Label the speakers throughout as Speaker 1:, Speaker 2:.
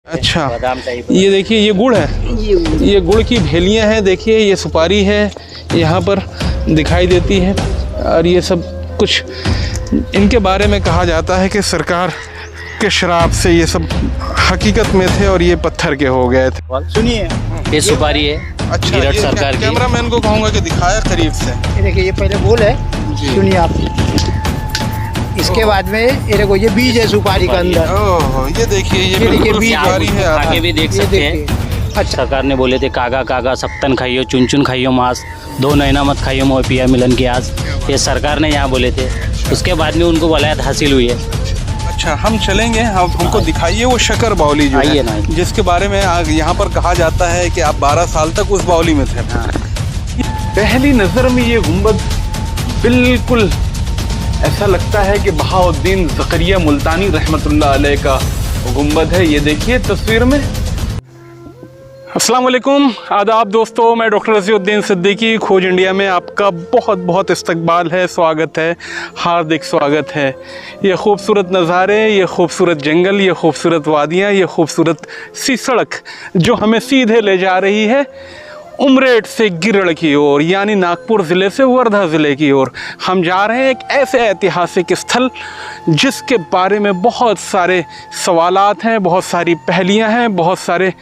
Speaker 1: अच्छा, ये देखिए ये गुड़ है, ये गुड़ की भेलियां हैं। देखिए ये सुपारी है यहाँ पर दिखाई देती है। और ये सब कुछ इनके बारे में कहा जाता है कि सरकार के शराब से ये सब हकीकत में थे और ये पत्थर के हो गए थे।
Speaker 2: सुनिए, ये सुपारी है।
Speaker 1: अच्छा,
Speaker 2: ये सरकार की।
Speaker 1: कैमरामैन को कहूँगा कि दिखाया करीब से।
Speaker 3: ये देखिए, ये पहले गोल है, सुनिए आप। इसके बाद में ये देखो, ये बीज है सुपारी का अंदर।
Speaker 1: ओह, ये देखिए ये बिल्कुल
Speaker 3: बीज
Speaker 1: सुपारी है।
Speaker 2: आगे भी देख सकते हैं।
Speaker 3: अच्छा,
Speaker 2: सरकार ने बोले थे कागा कागा सप्तन खाइयो, चुन चुन खाइयो मांस, दो नैना मत खाइयो मोह पिया मिलन की आस। ये सरकार ने यहाँ बोले थे। उसके बाद में उनको वलायत हासिल हुई है।
Speaker 1: अच्छा, हम चलेंगे, हमको दिखाइए वो शक्कर बावली जो
Speaker 2: आइए
Speaker 1: है,
Speaker 2: ना।
Speaker 1: जिसके बारे में यहाँ पर कहा जाता है कि आप 12 साल तक उस बावली में थे। पहली नज़र में ये गुंबद बिल्कुल ऐसा लगता है कि बहाउद्दीन ज़करिया मुल्तानी रहमतुल्लाह अलैह का गुंबद है। ये देखिए तस्वीर में। अस्सलाम वालेकुम, आदाब दोस्तों, मैं डॉक्टर रज़ीउद्दीन सिद्दीकी, खोज इंडिया में आपका बहुत बहुत इस्तकबाल है, स्वागत है, हार्दिक स्वागत है। ये खूबसूरत नज़ारे, ये खूबसूरत जंगल, ये खूबसूरत वादियाँ, ये खूबसूरत सी सड़क जो हमें सीधे ले जा रही है उमरेठ से गिरड़ की ओर, यानी नागपुर ज़िले से वर्धा ज़िले की ओर। हम जा रहे हैं एक ऐसे ऐतिहासिक स्थल जिसके बारे में बहुत सारे सवालात हैं, बहुत सारी पहेलियां हैं, बहुत सारे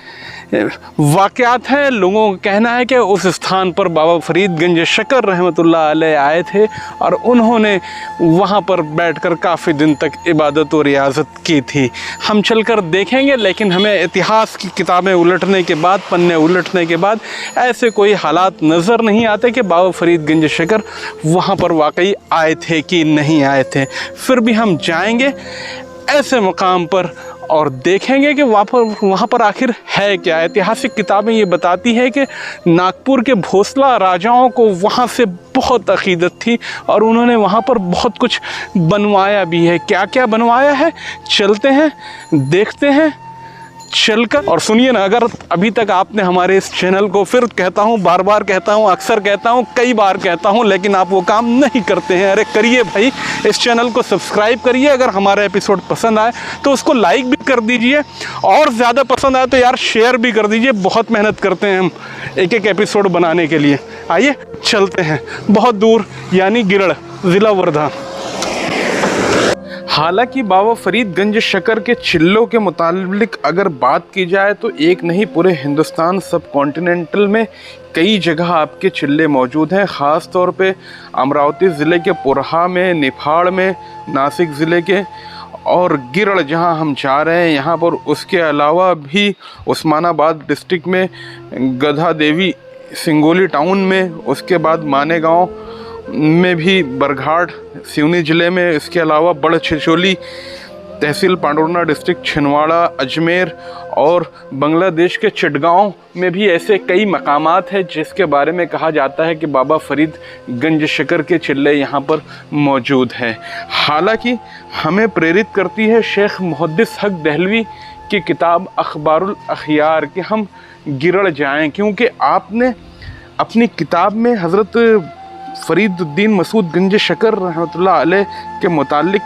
Speaker 1: वाक़यात हैं। लोगों का कहना है कि उस स्थान पर बाबा फरीद गंज शकर रहमतुल्लाह अलैह आए थे और उन्होंने वहाँ पर बैठकर काफ़ी दिन तक इबादत और रियाज़त की थी। हम चलकर देखेंगे, लेकिन हमें इतिहास की किताबें उलटने के बाद, पन्ने उलटने के बाद ऐसे कोई हालात नज़र नहीं आते कि बाबा फरीद गंज शकर वहाँ पर वाकई आए थे कि नहीं आए थे। फिर भी हम जाएंगे ऐसे मकाम पर और देखेंगे कि वहाँ पर आखिर है क्या। ऐतिहासिक किताबें ये बताती है कि नागपुर के भोसला राजाओं को वहाँ से बहुत अक़ीदत थी और उन्होंने वहाँ पर बहुत कुछ बनवाया भी है। क्या क्या बनवाया है, चलते हैं, देखते हैं चलकर। और सुनिए ना, अगर अभी तक आपने हमारे इस चैनल को, फिर कहता हूँ, बार बार कहता हूँ, अक्सर कहता हूँ, कई बार कहता हूँ, लेकिन आप वो काम नहीं करते हैं। अरे करिए भाई, इस चैनल को सब्सक्राइब करिए। अगर हमारा एपिसोड पसंद आए तो उसको लाइक भी कर दीजिए, और ज़्यादा पसंद आए तो यार शेयर भी कर दीजिए। बहुत मेहनत करते हैं हम एक एक एपिसोड बनाने के लिए। आइए चलते हैं बहुत दूर, यानी गिरड़, ज़िला वर्धा। हालांकि बाबा फरीद गंज शकर के चिल्लों के मुतालिक अगर बात की जाए तो एक नहीं, पूरे हिंदुस्तान सब कॉन्टिनेंटल में कई जगह आपके चिल्ले मौजूद हैं। ख़ास तौर पे अमरावती ज़िले के पुरहा में, निफाड़ में, नासिक ज़िले के और गिरड़ जहां हम जा रहे हैं यहाँ पर। उसके अलावा भी उस्मानाबाद डिस्ट्रिक्ट में गधा देवी सिंगोली टाउन में, उसके बाद मानेगांव में भी, बरघाट सिवनी ज़िले में, इसके अलावा बड़ छिछोली तहसील पांडुरना डिस्ट्रिक्ट छिंदवाड़ा, अजमेर और बांग्लादेश के चिटगांव में भी ऐसे कई मकामात हैं जिसके बारे में कहा जाता है कि बाबा फरीद गंज शकर के चिल्ले यहाँ पर मौजूद हैं। हालांकि हमें प्रेरित करती है शेख मुहद्दिस हक दहलवी की किताब अखबारुल अखियार कि हम गिरड़ जाएं, क्योंकि आपने अपनी किताब में हज़रत फरीदुद्दीन मसूद गंज शकर रहमतुल्लाह अलैह के मुतालिक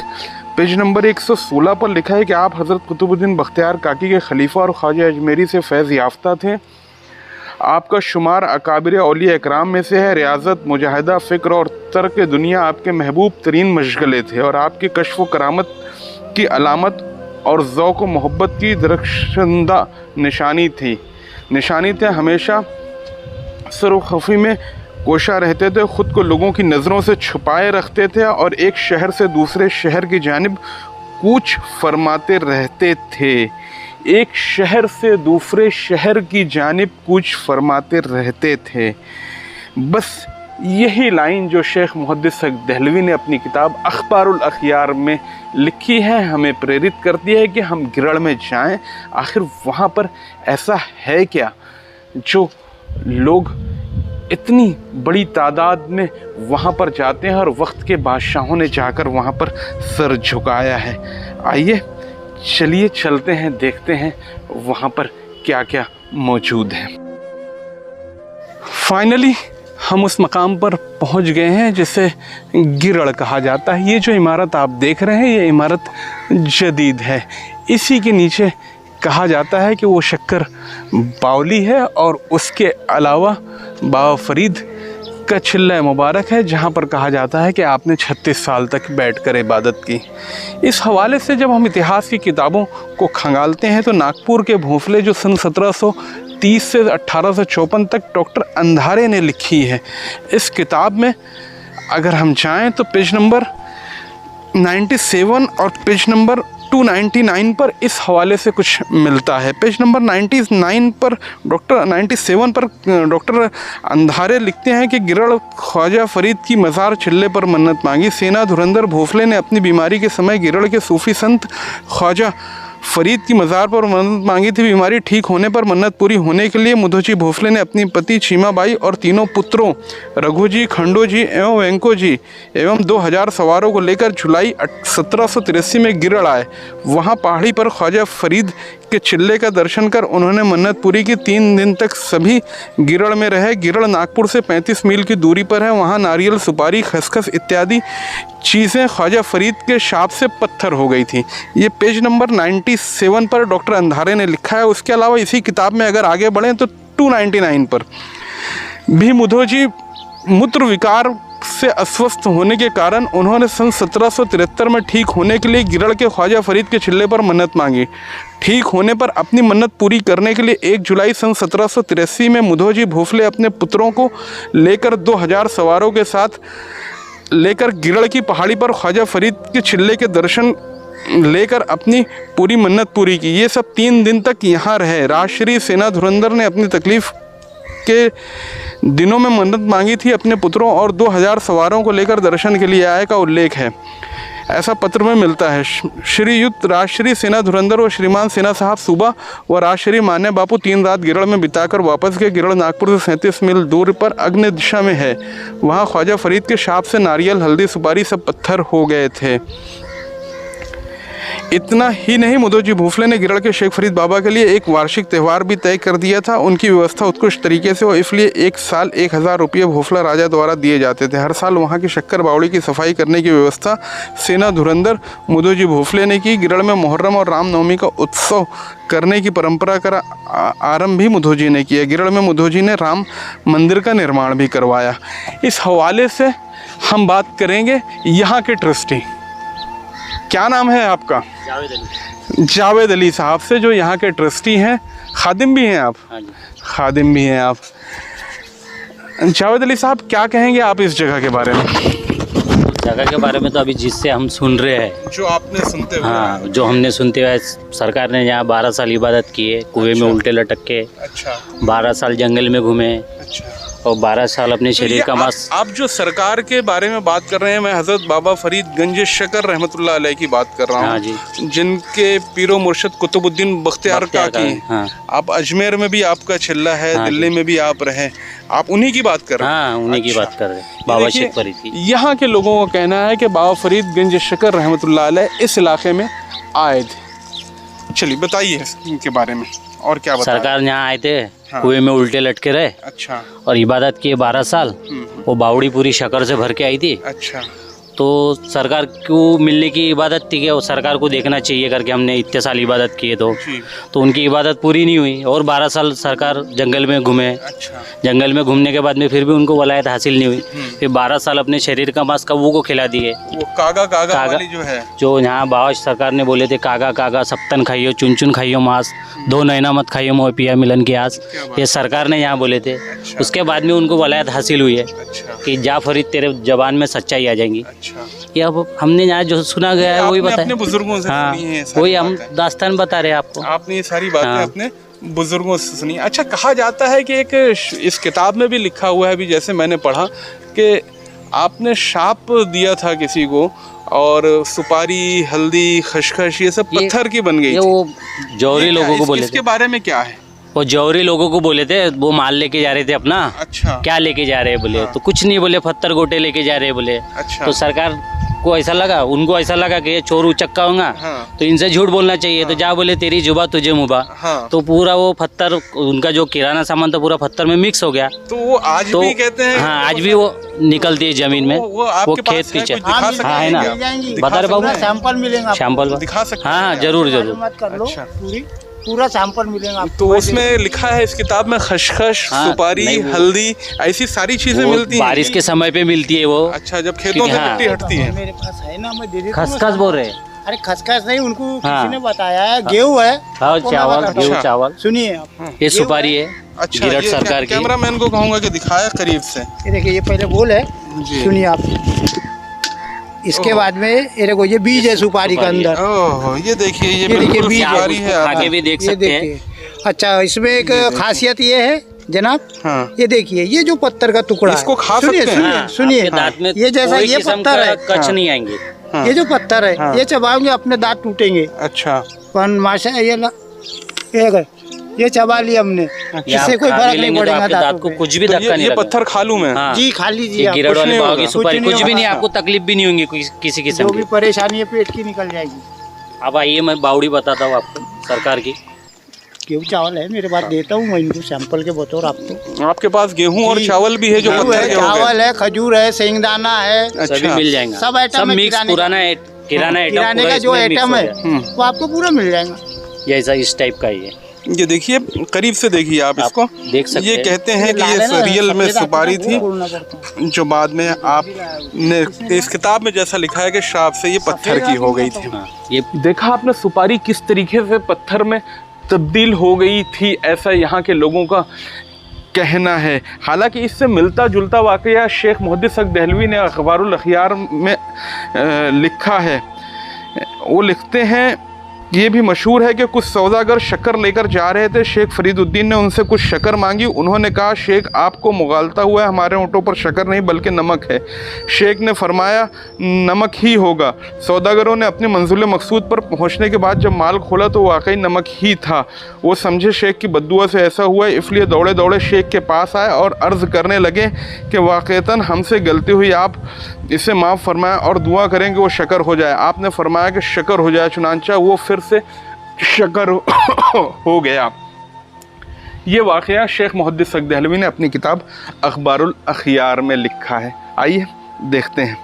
Speaker 1: पेज नंबर 116 पर लिखा है कि आप हज़रत कुतुबुद्दीन बख्तियार काकी के खलीफा और ख्वाजा अजमेरी से फैज़ याफ्ता थे। आपका शुमार अकाबिर औलिया इकराम में से है। रियाजत, मुजाहिदा, फ़िक्र और तर्क दुनिया आपके महबूब तरीन मशगले थे और आपकी कश्फ व करामत की अलामत और ज़ौक़ व मोहब्बत की दरख्शंदा निशानी थे। हमेशा सर-व-ख़फ़ी में कोशा रहते थे, ख़ुद को लोगों की नज़रों से छुपाए रखते थे और एक शहर से दूसरे शहर की जानिब कूच फरमाते रहते थे। एक शहर से दूसरे शहर की जानिब कूच फरमाते रहते थे। बस यही लाइन जो शेख मुहद्दिस हक दहलवी ने अपनी किताब अखबारुल अखियार में लिखी है हमें प्रेरित करती है कि हम गिरड़ में जाएं। आखिर वहाँ पर ऐसा है क्या जो लोग इतनी बड़ी तादाद में वहाँ पर जाते हैं और वक्त के बादशाहों ने जाकर वहाँ पर सर झुकाया है। आइए चलिए चलते हैं, देखते हैं वहाँ पर क्या क्या मौजूद है। फाइनली हम उस मकाम पर पहुँच गए हैं जिसे गिरड़ कहा जाता है। ये जो इमारत आप देख रहे हैं, ये इमारत जदीद है। इसी के नीचे कहा जाता है कि वो शक्कर बावली है और उसके अलावा बाबा फरीद का चिल्ला मुबारक है, जहाँ पर कहा जाता है कि आपने 36 साल तक बैठकर इबादत की। इस हवाले से जब हम इतिहास की किताबों को खंगालते हैं तो नागपुर के भोंसले जो सन 1730 से 1854 तक डॉक्टर अंधारे ने लिखी है, इस किताब में अगर हम जाएं तो पेज नंबर 97 और पेज नंबर 299 पर इस हवाले से कुछ मिलता है। पेज नंबर 97 पर डॉक्टर अंधारे लिखते हैं कि गिरड़ ख्वाजा फरीद की मज़ार चिल्ले पर मन्नत मांगी। सेना धुरंधर भोसले ने अपनी बीमारी के समय गिरड़ के सूफी संत ख्वाजा फरीद की मज़ार पर मन्नत मांगी थी। बीमारी ठीक होने पर मन्नत पूरी होने के लिए मुधोजी भोसले ने अपनी पति चीमाबाई और तीनों पुत्रों रघुजी, खंडोजी एवं वेंकोजी एवं 2000 सवारों को लेकर जुलाई 1783 में गिरड़ आए। वहां पहाड़ी पर ख्वाजा फरीद के चिल्ले का दर्शन कर उन्होंने मन्नत पूरी की। 3 दिन तक सभी गिरड़ में रहे। गिरड़ नागपुर से 35 मील की दूरी पर है। वहाँ नारियल, सुपारी, खसखस इत्यादि चीज़ें ख्वाजा फरीद के शाप से पत्थर हो गई थी। ये पेज नंबर 97 पर डॉक्टर अंधारे ने लिखा है। उसके अलावा इसी किताब में अगर आगे बढ़ें तो 299 पर भी मुधोजी मूत्र विकार से अस्वस्थ होने के कारण उन्होंने सन 1773 में ठीक होने के लिए गिरड़ के ख्वाजा फरीद के चिल्ले पर मन्नत मांगी। ठीक होने पर अपनी मन्नत पूरी करने के लिए 1 जुलाई सन 1783 में मुधोजी भोसले अपने पुत्रों को लेकर 2000 सवारों के साथ लेकर गिरड़ की पहाड़ी पर ख्वाजा फरीद के चिल्ले के दर्शन लेकर अपनी पूरी मन्नत पूरी की। ये सब 3 दिन तक यहाँ रहे। राजश्री सेना धुरंधर ने अपनी तकलीफ़ के दिनों में मन्नत मांगी थी। अपने पुत्रों और 2000 सवारों को लेकर दर्शन के लिए आए का उल्लेख है, ऐसा पत्र में मिलता है। श्रीयुक्त राजश्री सेना धुरंधर और श्रीमान सेना साहब सुबह व राजश्री मान्य बापू 3 रात गिरड़ में बिताकर वापस गए। गिरड़ नागपुर से 37 मील दूर पर अग्नि दिशा में है। वहाँ ख्वाजा फरीद के शाप से नारियल, हल्दी, सुपारी सब पत्थर हो गए थे। इतना ही नहीं, मुधोजी भोसले ने गिरड़ के शेख फरीद बाबा के लिए एक वार्षिक त्यौहार भी तय कर दिया था। उनकी व्यवस्था उत्कृष्ट तरीके से हो, इसलिए 1 साल 1000 रुपये भोसला राजा द्वारा दिए जाते थे। हर साल वहाँ की शक्कर बावड़ी की सफाई करने की व्यवस्था सेना धुरंधर मुधोजी भोसले ने की। गिरड़ में मुहर्रम और रामनवमी का उत्सव करने की परंपरा का आरंभ भी मुधोजी ने किया। गिरड़ में मुधोजी ने राम मंदिर का निर्माण भी करवाया। इस हवाले से हम बात करेंगे यहाँ के ट्रस्टी, क्या नाम है आपका? जावेद अली साहब से, जो यहाँ के ट्रस्टी हैं। खादिम भी हैं आप? हाँ जी, खादिम भी हैं आप। जावेद अली साहब, क्या कहेंगे आप इस जगह के बारे में?
Speaker 2: जगह के बारे में तो अभी जिससे हम सुन रहे हैं,
Speaker 1: जो आपने सुनते हुए,
Speaker 2: हाँ, जो हमने सुनते हुए, सरकार ने यहाँ 12 साल इबादत की है, कुएं में उल्टे लटक के। अच्छा। 12 साल जंगल में घूमे। अच्छा। और 12 साल अपने शरीर का मांस।
Speaker 1: आप जो सरकार के बारे में बात कर रहे हैं, मैं हज़रत बाबा फरीद गंज शकर रहमतुल्लाह अलैह की बात कर रहा हूँ। हाँ जी। जिनके पीरो मुर्शद कुतुबुद्दीन बख्तियार काकी। हाँ। आप अजमेर में भी आपका चिल्ला है। हाँ, दिल्ली में भी आप रहे, आप उन्हीं की बात कर रहे हैं?
Speaker 2: हाँ, उन्हीं की बात कर रहे हैं, बाबा शेख फरीद की।
Speaker 1: यहाँ के लोगों का कहना है कि बाबा फरीद गंज शकर रहमतुल्लाह अलैह इस इलाके में आए थे। चलिए बताइए इनके बारे में और क्या बताएं?
Speaker 2: सरकार यहाँ आए थे। हाँ। कुएं में उल्टे लटके रहे। अच्छा। और इबादत किए 12 साल। वो बावड़ी पूरी शक्कर से भर के आई थी। अच्छा। तो सरकार को मिलने की इबादत थी कि वो सरकार को देखना चाहिए करके हमने इतने साल इबादत किए, तो उनकी इबादत पूरी नहीं हुई और 12 साल सरकार जंगल में घूमे। अच्छा। जंगल में घूमने के बाद में फिर भी उनको वलायत हासिल नहीं हुई। फिर 12 साल अपने शरीर का मांस कौवों को खिला दिए। वो कागा वाली जो है, जो यहाँ बाबा सरकार ने बोले थे, कागा सप्तन खाइयो, चुन चुन खाइयो मांस, 2 नैना मत खाइयो मोह पिया मिलन की आस, ये सरकार ने यहाँ बोले थे। अच्छा। उसके बाद में उनको वलायत हासिल हुई है। अच्छा। कि जा फरीद तेरे जबान में सच्चाई आ जाएंगी। अच्छा। ये अब हमने यहाँ जो सुना गया है वही बताया, अपने बुजुर्गों से। हाँ, वही हम दास्तान बता रहे हैं आपको। आपने ये सारी बातें अपने बुजुर्गों से सुनी। अच्छा, कहा जाता है कि एक इस किताब में भी लिखा हुआ है, भी जैसे मैंने पढ़ा, कि आपने शाप दिया था किसी को और सुपारी, हल्दी, खसखस ये सब पत्थर की बन गई थी। वो जौहरी लोगों को बोले थे। इसके बारे में क्या है? वो जौहरी लोगों को बोले थे, वो माल लेके जा रहे थे अपना। अच्छा। क्या लेके जा रहे हैं बोले? हाँ। तो कुछ नहीं बोले, पत्थर गोटे लेके जा रहे हैं बोले। अच्छा। तो सरकार को ऐसा लगा, उनको ऐसा लगा कि ये चोर उचक्का होगा। हाँ। तो इनसे झूठ बोलना चाहिए। हाँ। तो जा बोले तेरी जुबा तुझे मुबा। हाँ। तो पूरा वो पत्थर, उनका जो किराना सामान था पूरा पत्थर में मिक्स हो गया।
Speaker 1: तो वो आज भी कहते हैं।
Speaker 2: हाँ, आज भी वो निकलती है जमीन में, वो खेत पीछे। हाँ है ना, बता रहे बाबू,
Speaker 3: सैंपल मिलेगा,
Speaker 2: सैंपल
Speaker 1: दिखा सकते?
Speaker 2: हाँ, जरूर।
Speaker 3: पूरा सैंपल मिलेगा आपको।
Speaker 1: तो उसमें लिखा है इस किताब में खसखस,
Speaker 2: हाँ,
Speaker 1: सुपारी,
Speaker 2: नहीं, वो-
Speaker 1: हल्दी, ऐसी सारी चीजें
Speaker 2: वो
Speaker 1: मिलती हैं।
Speaker 2: बारिश के समय पे मिलती है वो।
Speaker 1: अच्छा, जब खेतों से
Speaker 2: हाँ।
Speaker 1: मिट्टी हटती है।
Speaker 3: मेरे पास है ना, मैं दे देता हूँ।
Speaker 2: खसखस बोल रहे हैं।
Speaker 3: अरे खसखस नहीं, उनको
Speaker 2: हाँ।
Speaker 3: किसी ने बताया है, गेहूं है।
Speaker 2: हाँ,
Speaker 3: आपको मैं
Speaker 2: चावल,
Speaker 3: बताता हूँ।
Speaker 2: गेहूं, चावल।
Speaker 3: सुनिए आप,
Speaker 2: ये सुपारी है।
Speaker 1: अच्छा,
Speaker 2: गिरट
Speaker 1: ये
Speaker 2: सरकार की।
Speaker 1: कैमरामैन को कहूंगा कि दिखाया करीब से।
Speaker 3: ये देखिए, ये पहले गोल है,
Speaker 1: जी।
Speaker 3: सुनिए आप। इसके
Speaker 1: ओह।
Speaker 3: बाद में ये देखो, ये बीज है सुपारी का अंदर।
Speaker 1: ओह, ये देखिए, ये
Speaker 3: देखिए,
Speaker 1: बिल्कुल
Speaker 3: बीज
Speaker 2: आप
Speaker 1: सुपारी
Speaker 2: उसको
Speaker 1: है।
Speaker 2: खा के भी देख
Speaker 3: ये
Speaker 2: सकते हैं।
Speaker 3: देखिए। अच्छा, इसमें एक खासियत ये है जनाब,
Speaker 1: हाँ।
Speaker 3: ये देखिए, ये जो पत्थर का टुकड़ा है,
Speaker 1: इसको खा
Speaker 3: सुनिए,
Speaker 1: सकते हैं?
Speaker 3: सुनिए,
Speaker 2: हाँ,
Speaker 3: सुनिए,
Speaker 2: आपके दांत में
Speaker 3: ये जैसा
Speaker 2: कोई
Speaker 3: ये
Speaker 2: किस्म
Speaker 3: पत्थर
Speaker 2: का
Speaker 3: है,
Speaker 2: कच
Speaker 1: हाँ।
Speaker 2: नहीं आएंगे।
Speaker 1: हाँ।
Speaker 3: ये जो पत्थर है,
Speaker 1: हाँ।
Speaker 3: ये चबाओगे अपने दांत टूटेंगे।
Speaker 1: अच्छा,
Speaker 3: पर माशा ये चबा लिया हमने,
Speaker 2: ये आप
Speaker 3: इससे कोई
Speaker 2: खा
Speaker 3: फर्क
Speaker 2: भी
Speaker 3: नहीं
Speaker 2: लेंगे तो
Speaker 3: पड़ेगा
Speaker 2: आपके दांत
Speaker 3: दांतों
Speaker 2: को
Speaker 3: पे।
Speaker 2: कुछ भी
Speaker 1: तो
Speaker 2: धक्का नहीं
Speaker 1: ये
Speaker 2: लगेगा।
Speaker 1: पत्थर खा लूं मैं?
Speaker 2: हाँ।
Speaker 3: जी, खा लीजिए
Speaker 2: ये
Speaker 3: आप।
Speaker 2: गिरड़
Speaker 1: कुछ
Speaker 2: वाली
Speaker 1: नहीं
Speaker 2: भाव
Speaker 1: होगा।
Speaker 2: की सुपारी
Speaker 3: कुछ नहीं
Speaker 2: कुछ भी नहीं,
Speaker 3: होगा।
Speaker 2: आपको तकलीफ भी नहीं होगी किसी
Speaker 3: जो
Speaker 2: किस्म
Speaker 3: भी
Speaker 2: की।
Speaker 3: परेशानी है पेट की निकल जाएगी।
Speaker 2: अब आइए, मैं बावड़ी बताता हूँ आपको सरकार की।
Speaker 3: गेहूँ चावल है मेरे पास, देता हूँ मैं इनको सैंपल के बतौर आपको।
Speaker 1: आपके पास गेहूं और
Speaker 3: जी।
Speaker 1: चावल भी है जो
Speaker 3: गेहूं
Speaker 1: पत्थर
Speaker 3: है,
Speaker 1: के हो गए?
Speaker 3: चावल है, खजूर है, सेंगदाना है,
Speaker 2: सभी
Speaker 1: अच्छा।
Speaker 2: मिल जाएंगे।
Speaker 3: सब आइटम है
Speaker 2: मिक्स
Speaker 3: किराने
Speaker 2: पुराना किराना आइटम
Speaker 3: किराने
Speaker 2: पूरा
Speaker 3: का जो
Speaker 2: इसमें मिक्स
Speaker 3: आइटम
Speaker 2: हो
Speaker 3: है
Speaker 2: गया।
Speaker 3: वो आपको पूरा मिल जाएगा।
Speaker 2: ये ऐसा इस टाइप का ही है।
Speaker 1: ये देखिए, करीब से देखिए आप
Speaker 2: आप
Speaker 1: इसको।
Speaker 2: देख सकते
Speaker 1: ये
Speaker 2: हैं।
Speaker 1: कहते हैं कि
Speaker 3: लाल है ना,
Speaker 1: ये रियल में
Speaker 3: सफेद
Speaker 1: सुपारी
Speaker 3: आटा
Speaker 1: थी,
Speaker 3: वो बोलना पड़ता है।
Speaker 1: जो बाद में आपने इस किताब में जैसा लिखा है कि श्राप से ये पत्थर की हो गई थी।
Speaker 2: हाँ, ये
Speaker 1: देखा आपने सुपारी किस तरीके से पत्थर में तब्दील हो गई थी, ऐसा यहाँ के लोगों का कहना है। हालांकि इससे मिलता जुलता वाकया शेख मुहद्दिस हक दहलवी ने अखबारुल अखियार में लिखा है। वो लिखते हैं, ये भी मशहूर है कि कुछ सौदागर शक्कर लेकर जा रहे थे। शेख फरीदुद्दीन ने उनसे कुछ शक्कर मांगी। उन्होंने कहा, शेख आपको मुगालता हुआ है, हमारे ऊँटों पर शक्कर नहीं बल्कि नमक है। शेख ने फरमाया, नमक ही होगा। सौदागरों ने अपनी मंजिल मकसूद पर पहुंचने के बाद जब माल खोला तो वाकई नमक ही था। वो समझे शेख की बद्दुआ से ऐसा हुआ, इसलिए दौड़े दौड़े शेख के पास आए और अर्ज़ करने लगे कि वाक़तन हमसे गलती हुई, आप इसे माफ़ फरमाएं और दुआ करें कि वो शक्कर हो जाए। आपने फरमाया कि शक्कर हो जाए, चुनांचा वो फिर से शक्कर हो गया। ये वाक़या शेख मुहद्दिस हक दहलवी ने अपनी किताब अखबारुल अखियार में लिखा है। आइए देखते हैं।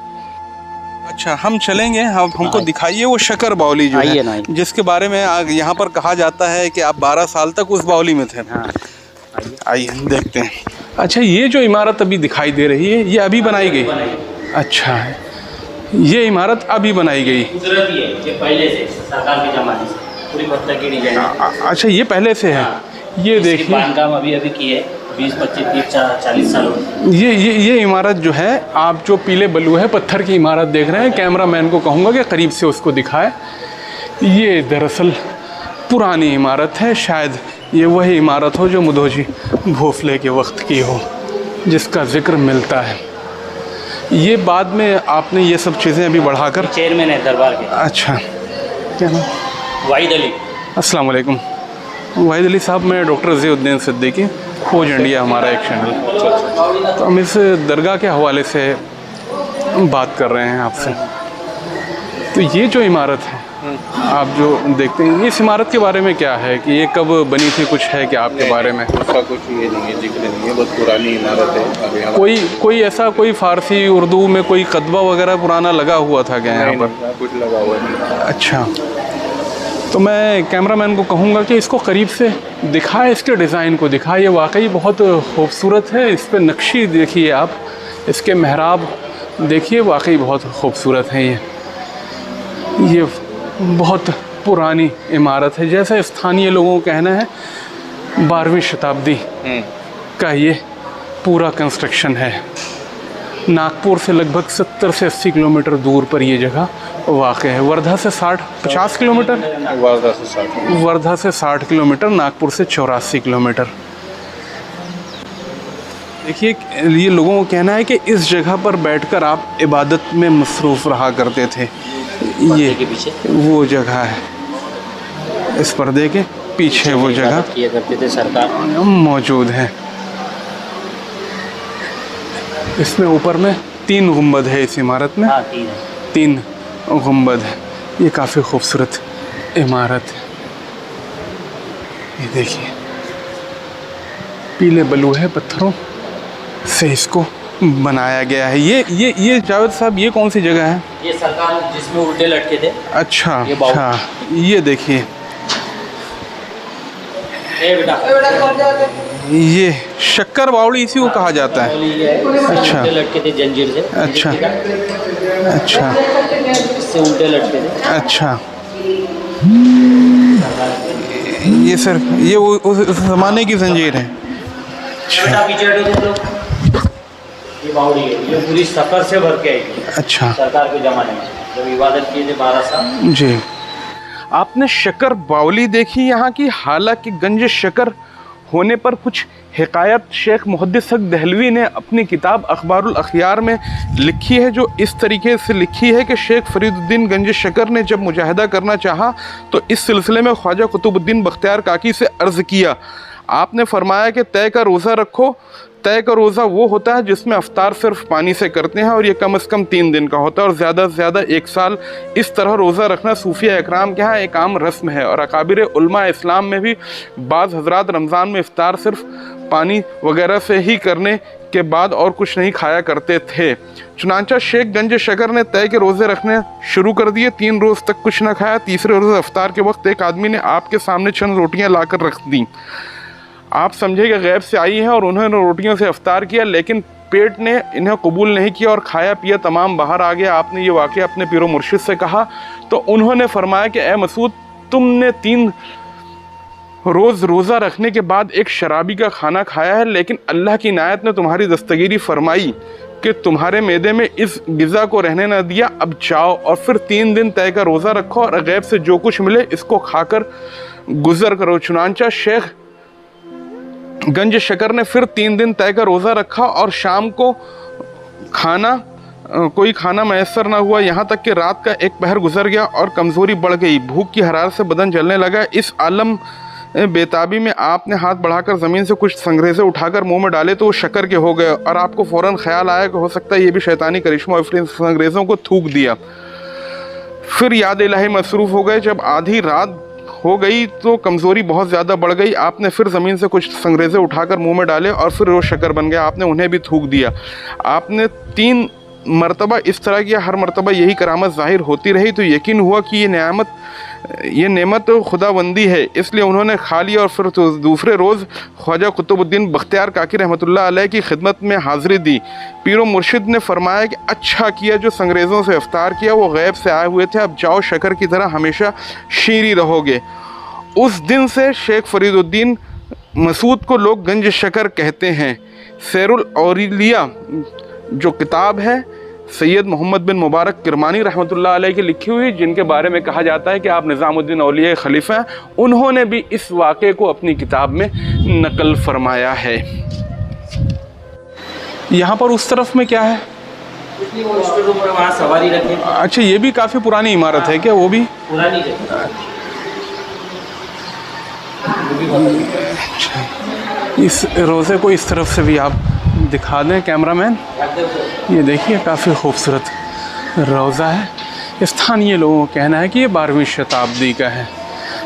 Speaker 1: अच्छा, हम चलेंगे, हमको दिखाइए वो शक्कर बावली जो
Speaker 2: आइए
Speaker 1: है,
Speaker 2: ना, आइए।
Speaker 1: जिसके बारे में यहाँ पर कहा जाता है कि आप 12 साल तक उस बावली में थे।
Speaker 2: हाँ,
Speaker 1: आइए देखते हैं। अच्छा, ये जो इमारत अभी दिखाई दे रही है, ये अभी बनाई गई? अच्छा, ये इमारत अभी बनाई गई।
Speaker 2: कुदरती है, ये पहले से सरकार के ज़माने से पूरी पत्थर की डिजाइन है।
Speaker 1: अच्छा, ये पहले से है। ये
Speaker 2: इसकी
Speaker 1: देखिए,
Speaker 2: बांधकाम अभी किए 20, 25, 30, 40 साल हो गए।
Speaker 1: ये इमारत जो है, आप जो पीले बलू है पत्थर की इमारत देख रहे हैं, कैमरामैन को कहूँगा कि करीब से उसको दिखाए। ये दरअसल पुरानी इमारत है। शायद ये वही इमारत हो जो मुदोजी भोसले के वक्त की हो, जिसका जिक्र मिलता है। ये बाद में आपने ये सब चीज़ें अभी बढ़ाकर।
Speaker 2: चेयरमैन है दरबार के।
Speaker 1: अच्छा, क्या नाम?
Speaker 2: वाहिद अली।
Speaker 1: अस्सलाम वालेकुम। वाहिद अली साहब, मैं डॉक्टर ज़ियाउद्दीन सिद्दीकी, खोज इंडिया हमारा एक चैनल। तो हम इस दरगाह के हवाले से बात कर रहे हैं आपसे। तो ये जो इमारत है आप जो देखते हैं, इस इमारत के बारे में क्या है कि ये कब बनी थी, कुछ है क्या आपके बारे में?
Speaker 4: उसका कुछ ये नहीं है, जिक्र नहीं है, बहुत पुरानी इमारत है। अब यहाँ
Speaker 1: कोई ऐसा कोई फ़ारसी उर्दू में कोई कदबा वगैरह पुराना लगा हुआ था क्या यहाँ पर?
Speaker 4: कुछ लगा हुआ नहीं।
Speaker 1: अच्छा, तो मैं कैमरामैन को कहूँगा कि इसको करीब से दिखाए, इसके डिज़ाइन को दिखाए। ये वाकई बहुत खूबसूरत है। इस पर नक्शी देखिए आप, इसके मेहराब देखिए, वाकई बहुत खूबसूरत है। ये बहुत पुरानी इमारत है। जैसे स्थानीय लोगों का कहना है 12वीं शताब्दी का ये पूरा कंस्ट्रक्शन है। नागपुर से लगभग 70 से 80 किलोमीटर दूर पर ये जगह वाक़ है। वर्धा से 50 किलोमीटर, वर्धा से 60 किलोमीटर, नागपुर से 84 किलोमीटर। देखिए, ये लोगों का कहना है कि इस जगह पर बैठकर आप इबादत में मसरूफ़ रहा करते थे। ये
Speaker 2: के पीछे
Speaker 1: वो जगह है, इस पर्दे के पीछे वो जगह
Speaker 2: किया करते थे सरकार।
Speaker 1: मौजूद है। इसमें ऊपर में 3 गुंबद है इस इमारत में।
Speaker 2: हाँ,
Speaker 1: 3 गुंबद है। ये काफ़ी खूबसूरत इमारत है। ये देखिए, पीले बलू है, पत्थरों से इसको बनाया गया है। ये जावेद साहब, ये कौन सी जगह है?
Speaker 2: ये सरकार जिसमें उल्टे लटके थे।
Speaker 1: अच्छा,
Speaker 2: ये बावड़ी।
Speaker 1: अच्छा, ये देखिए, ये शक्कर बावड़ी इसी को कहा जाता है। अच्छा
Speaker 2: लटके थे जंजीर से।
Speaker 1: अच्छा अच्छा
Speaker 2: इससे उल्टे लटके थे।
Speaker 1: अच्छा ये सर ये उस ज़माने की जंजीर है।
Speaker 2: बेटा पीछे हटो तुम लोग। ये बावड़ी है, ये पूरी शक्कर से भर के आई थी
Speaker 1: अच्छा
Speaker 2: सरकार के ज़माने में जब इबादत किए थे 12 साल।
Speaker 1: जी, आपने शक्कर बावली देखी यहाँ की। हालांकि गंज शक्कर होने पर कुछ हिकायत शेख मुहद्दिस हक दहलवी ने अपनी किताब अखबारुल अखयार में लिखी है, जो इस तरीके से लिखी है कि शेख फरीदुद्दीन गंज शक्कर ने जब मुजाहिदा करना चाहा तो इस सिलसिले में ख्वाजा कुतुबुद्दीन बख्तियार काकी से अर्ज़ किया। आपने फरमाया कि तय का रोज़ा रखो। तय का रोज़ा वो होता है जिसमें अफ्तार सिर्फ पानी से करते हैं और ये कम से कम 3 दिन का होता है और ज़्यादा से ज़्यादा 1 साल। इस तरह रोज़ा रखना सूफिया इकराम के यहाँ एक आम रस्म है और अकाबिर उलमा इस्लाम में भी बाज़ हज़रात रमज़ान में इफ्तार सिर्फ पानी वगैरह से ही करने के बाद और कुछ नहीं खाया करते थे। चुनांचा शेख गंज शक्कर ने तय के रोज़े रखने शुरू कर दिए। 3 रोज़ तक कुछ न खाया। तीसरे रोज़ अफ्तार के वक्त एक आदमी ने आपके सामने चंद रोटियाँ ला कर रख दी। आप समझे कि गैब से आई है और उन्होंने रोटियों से अफ्तार किया, लेकिन पेट ने इन्हें कबूल नहीं किया और खाया पिया तमाम बाहर आ गया। आपने ये वाक़या अपने पीरो मुर्शिद से कहा तो उन्होंने फरमाया कि ए मसूद, तुमने 3 रोज़ रोज़ा रखने के बाद एक शराबी का खाना खाया है, लेकिन अल्लाह की इनायत ने तुम्हारी दस्तगीरी फरमाई कि तुम्हारे मैदे में इस ग़िज़ा को रहने न दिया। अब जाओ और फिर 3 दिन तय का रोज़ा रखो और गैब से जो कुछ मिले इसको खाकर गुज़र करो। चुनांचा शेख गंज शक्कर ने फिर 3 दिन तय का रोज़ा रखा और शाम को कोई खाना मैसर ना हुआ, यहाँ तक कि रात का एक पहर गुजर गया और कमज़ोरी बढ़ गई। भूख की हरारत से बदन जलने लगा। इस आलम बेताबी में आपने हाथ बढ़ाकर ज़मीन से कुछ संग्रेज़े उठाकर मुंह में डाले तो वो शक्कर के हो गए और आपको फ़ौरन ख्याल आया कि हो सकता है ये भी शैतानी करिश्मा और फिर संग्रेज़ों को थूक दिया। फिर याद इलाही मसरूफ़ हो गए। जब आधी रात हो गई तो कमज़ोरी बहुत ज़्यादा बढ़ गई। आपने फिर ज़मीन से कुछ संग्रेज़े उठाकर मुंह में डाले और फिर वो शक्कर बन गया। आपने उन्हें भी थूक दिया। आपने 3 मरतबा इस तरह किया। हर मरतबा यही करामत ज़ाहिर होती रही तो यकीन हुआ कि ये नेमत खुदाबंदी है, इसलिए उन्होंने खा लिया और फिर तो दूसरे रोज़ ख्वाजा कुतुबुद्दीन बख्तियार काकी रहमतुल्लाह अलैह की खिदमत में हाज़िरी दी। पीरो मुर्शिद ने फरमाया कि अच्छा किया जो संग्रेज़ों से इफ्तार किया, वो गैब से आए हुए थे। अब जाओ शक्कर की तरह हमेशा शीरी रहोगे। उस दिन से शेख फरीदुद्दीन मसूद को लोग गंज शक्कर कहते हैं। सैरुल औलिया जो किताब है सैयद मोहम्मद बिन मुबारक किरमानी रहमतुल्लाह अलैह की लिखी हुई, जिनके बारे में कहा जाता है कि आप निज़ामुद्दीन औलिया खलीफा हैं, उन्होंने भी इस वाक़े को अपनी किताब में नकल फरमाया है। यहाँ पर उस तरफ में क्या है?
Speaker 2: वहाँ सवारी रखी।
Speaker 1: अच्छा, ये भी काफ़ी पुरानी इमारत है क्या? वो भी
Speaker 2: पुरानी।
Speaker 1: अच्छा, इस रोज़े को इस तरफ से भी आप दिखा दें कैमरामैन। ये देखिए काफ़ी खूबसूरत रोज़ा है। स्थानीय लोगों का कहना है कि ये 12वीं शताब्दी का है।